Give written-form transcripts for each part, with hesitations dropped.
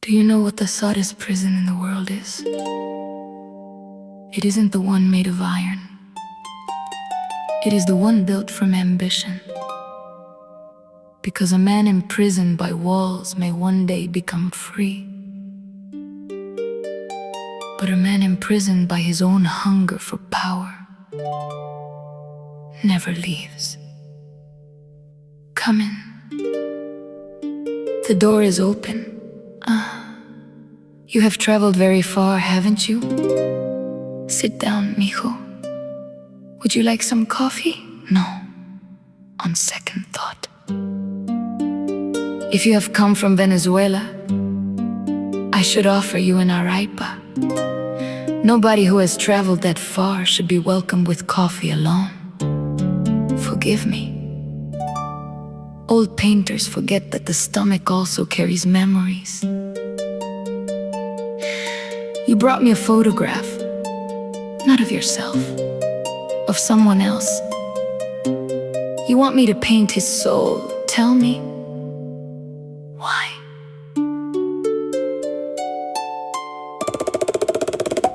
Do you know what the saddest prison in the world is? It isn't the one made of iron. It is the one built from ambition. Because a man imprisoned by walls may one day become free. But a man imprisoned by his own hunger for power never leaves. Come in. The door is open. You have traveled very far, haven't you? Sit down, mijo. Would you like some coffee? No, on second thought. If you have come from Venezuela, I should offer you an arepa. Nobody who has traveled that far should be welcomed with coffee alone. Forgive me. Old painters forget that the stomach also carries memories. You brought me a photograph, not of yourself, of someone else. You want me to paint his soul. Tell me, why?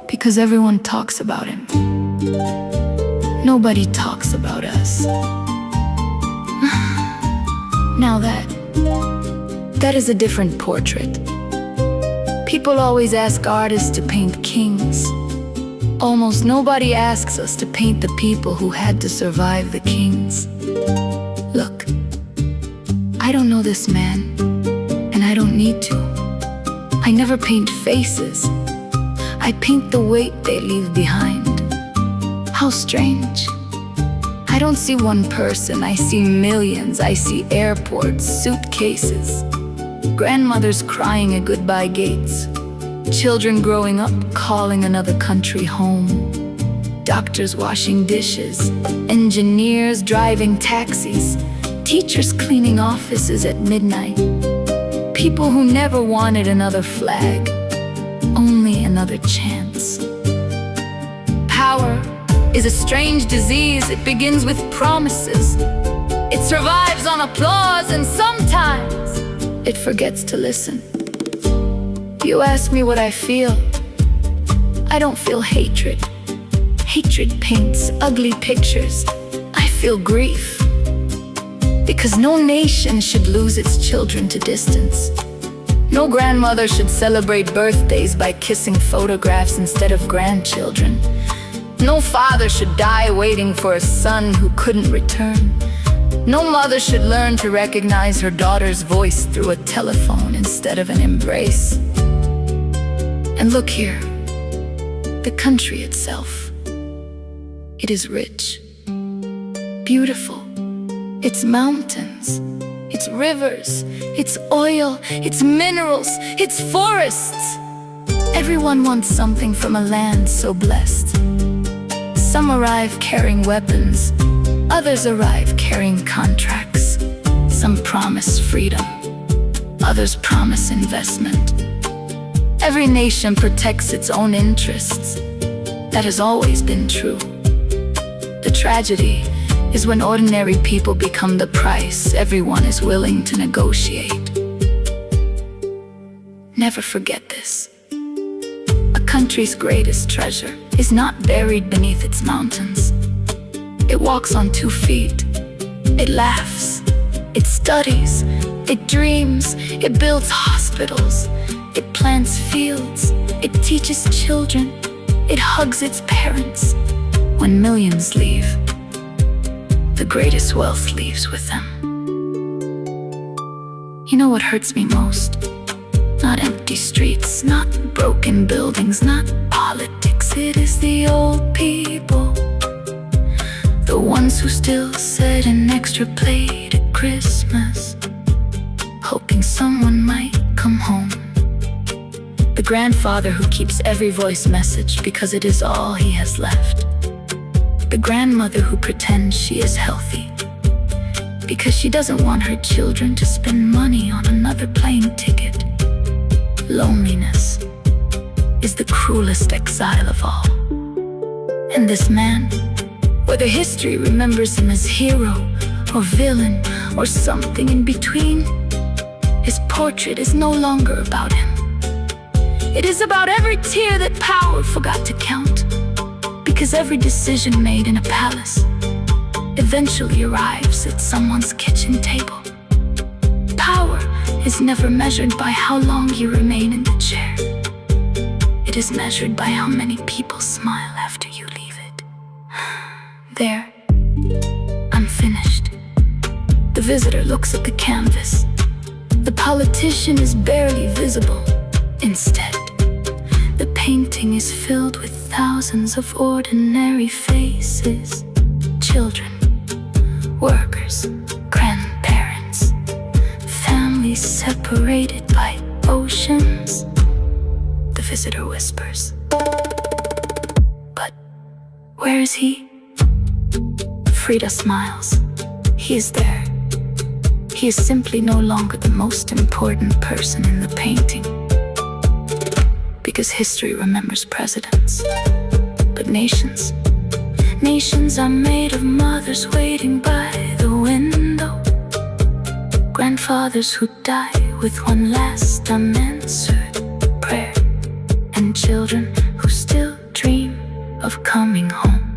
Because everyone talks about him. Nobody talks about us. Now that is a different portrait. People always ask artists to paint kings. Almost nobody asks us to paint the people who had to survive the kings. Look, I don't know this man, and I don't need to. I never paint faces. I paint the weight they leave behind. How strange. I don't see one person, I see millions. I see airports, suitcases, grandmothers crying at goodbye gates, children growing up calling another country home, doctors washing dishes, engineers driving taxis, teachers cleaning offices at midnight, people who never wanted another flag, only another chance. Power is a strange disease. It begins with promises. It survives on applause, and sometimes it forgets to listen. You ask me what I feel. I don't feel hatred. Hatred paints ugly pictures. I feel grief. Because no nation should lose its children to distance. No grandmother should celebrate birthdays by kissing photographs instead of grandchildren. No father should die waiting for a son who couldn't return. No mother should learn to recognize her daughter's voice through a telephone instead of an embrace. And look here, the country itself. It is rich, beautiful. Its mountains, its rivers, its oil, its minerals, its forests. Everyone wants something from a land so blessed. Some arrive carrying weapons, others arrive carrying contracts. Some promise freedom, others promise investment. Every nation protects its own interests. That has always been true. The tragedy is when ordinary people become the price everyone is willing to negotiate. Never forget this. A country's greatest treasure is not buried beneath its mountains. It walks on 2 feet. It laughs. It studies. It dreams. It builds hospitals. It plants fields. It teaches children. It hugs its parents. When millions leave, the greatest wealth leaves with them. You know what hurts me most? Not empty streets, not broken buildings, not politics. It is the old people, the ones who still set an extra plate at Christmas, hoping someone might come home. The grandfather who keeps every voice message because it is all he has left. The grandmother who pretends she is healthy because she doesn't want her children to spend money on another plane ticket. Loneliness is the cruelest exile of all. And this man, whether history remembers him as hero or villain or something in between, his portrait is no longer about him. It is about every tear that power forgot to count. Because every decision made in a palace eventually arrives at someone's kitchen table. Power is never measured by how long you remain in the chair. It is measured by how many people smile after you leave it. There, unfinished. The visitor looks at the canvas. The politician is barely visible. Instead, the painting is filled with thousands of ordinary faces. Children, workers, grandparents, families separated by oceans. The visitor whispers, "But where is he?" Frida smiles. He is there. He is simply no longer the most important person in the painting. Because history remembers presidents, but nations are made of mothers waiting by the window, grandfathers who die with one last unanswered prayer, and children who still dream of coming home.